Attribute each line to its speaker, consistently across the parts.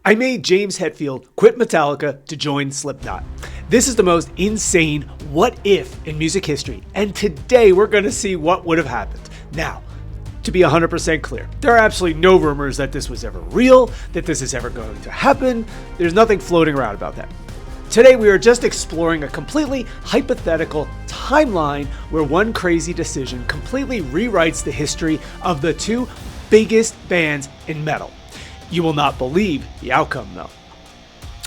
Speaker 1: I made James Hetfield quit Metallica to join Slipknot. This is the most insane what if in music history, and today we're going to see what would have happened. Now, to be 100% clear, there are absolutely no rumors that this was ever real, that this is ever going to happen. There's nothing floating around about that. Today we are just exploring a completely hypothetical timeline where one crazy decision completely rewrites the history of the two biggest bands in metal. You will not believe the outcome though.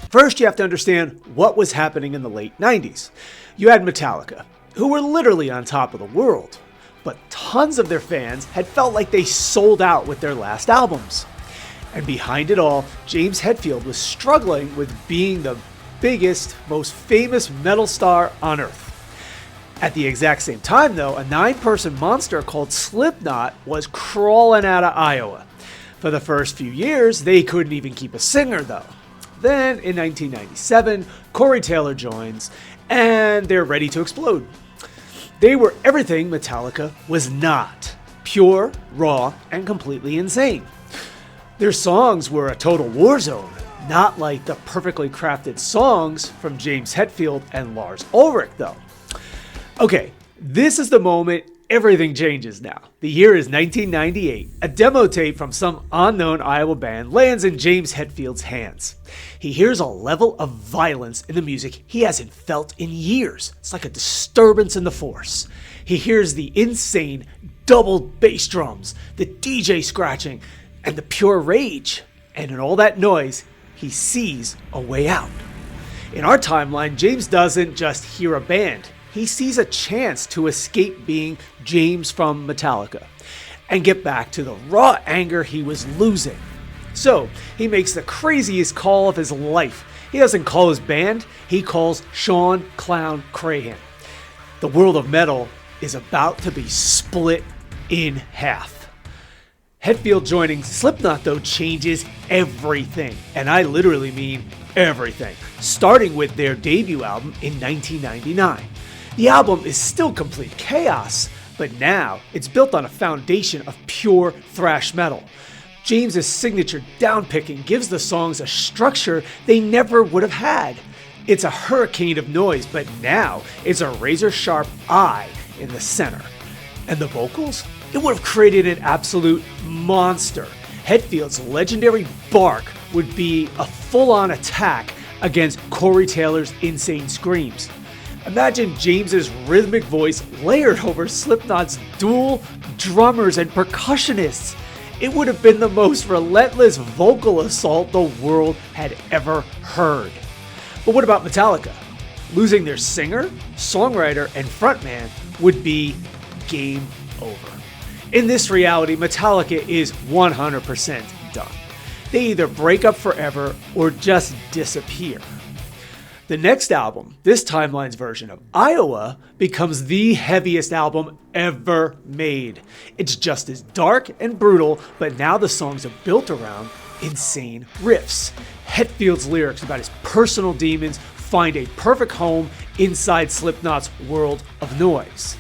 Speaker 1: First, you have to understand what was happening in the late 90s. You had Metallica, who were literally on top of the world, but tons of their fans had felt like they sold out with their last albums. And behind it all, James Hetfield was struggling with being the biggest, most famous metal star on earth. At the exact same time though, a 9-person monster called Slipknot was crawling out of Iowa. For the first few years, they couldn't even keep a singer though. Then in 1997, Corey Taylor joins, and they're ready to explode. They were everything Metallica was not. Pure, raw, and completely insane. Their songs were a total war zone, not like the perfectly crafted songs from James Hetfield and Lars Ulrich though. Okay, this is the moment everything changes now. The year is 1998. A demo tape from some unknown Iowa band lands in James Hetfield's hands. He hears a level of violence in the music he hasn't felt in years. It's like a disturbance in the force. He hears the insane double bass drums, the DJ scratching, and the pure rage. And in all that noise, he sees a way out. In our timeline, James doesn't just hear a band. He sees a chance to escape being James from Metallica and get back to the raw anger he was losing. So he makes the craziest call of his life. He doesn't call his band, he calls Sean Clown Crahan. The world of metal is about to be split in half. Hetfield joining Slipknot though changes everything, and I literally mean everything, starting with their debut album in 1999. The album is still complete chaos, but now it's built on a foundation of pure thrash metal. James's signature downpicking gives the songs a structure they never would have had. It's a hurricane of noise, but now it's a razor-sharp eye in the center. And the vocals? It would have created an absolute monster. Hetfield's legendary bark would be a full-on attack against Corey Taylor's insane screams. Imagine James's rhythmic voice layered over Slipknot's dual drummers and percussionists. It would have been the most relentless vocal assault the world had ever heard. But what about Metallica? Losing their singer, songwriter, and frontman would be game over. In this reality, Metallica is 100% done. They either break up forever or just disappear. The next album, this timeline's version of Iowa, becomes the heaviest album ever made. It's just as dark and brutal, but now the songs are built around insane riffs. Hetfield's lyrics about his personal demons find a perfect home inside Slipknot's world of noise.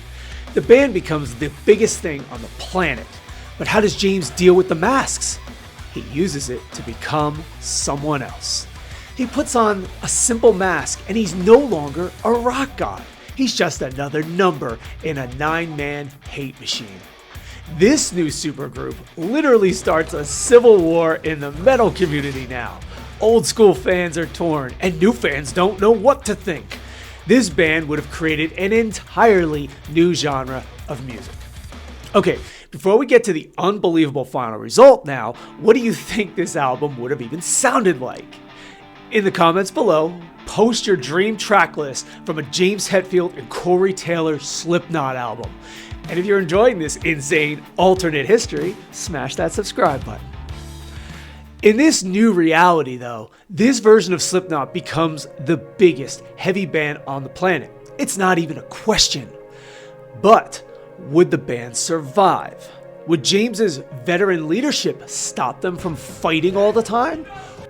Speaker 1: The band becomes the biggest thing on the planet. But how does James deal with the masks? He uses it to become someone else. He puts on a simple mask and he's no longer a rock god. He's just another number in a 9-man hate machine. This new supergroup literally starts a civil war in the metal community now. Old school fans are torn and new fans don't know what to think. This band would have created an entirely new genre of music. Okay, before we get to the unbelievable final result now, what do you think this album would have even sounded like? In the comments below, post your dream track list from a James Hetfield and Corey Taylor Slipknot album. And if you're enjoying this insane alternate history, smash that subscribe button. In this new reality though, this version of Slipknot becomes the biggest heavy band on the planet. It's not even a question. But would the band survive? Would James's veteran leadership stop them from fighting all the time?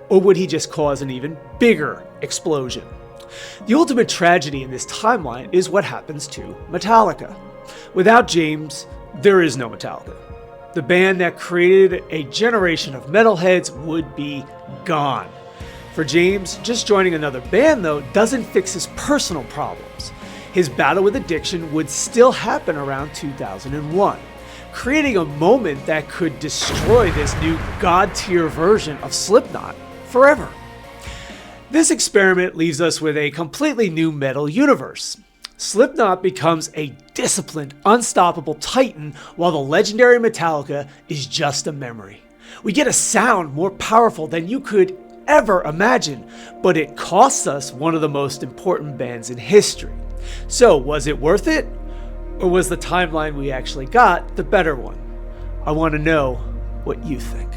Speaker 1: Or would he just cause an even bigger explosion? The ultimate tragedy in this timeline is what happens to Metallica. Without James, there is no Metallica. The band that created a generation of metalheads would be gone. For James, just joining another band, though, doesn't fix his personal problems. His battle with addiction would still happen around 2001, creating a moment that could destroy this new god-tier version of Slipknot forever. This experiment leaves us with a completely new metal universe. Slipknot becomes a disciplined, unstoppable titan, while the legendary Metallica is just a memory. We get a sound more powerful than you could ever imagine, but it costs us one of the most important bands in history. So, was it worth it? Or was the timeline we actually got the better one? I want to know what you think.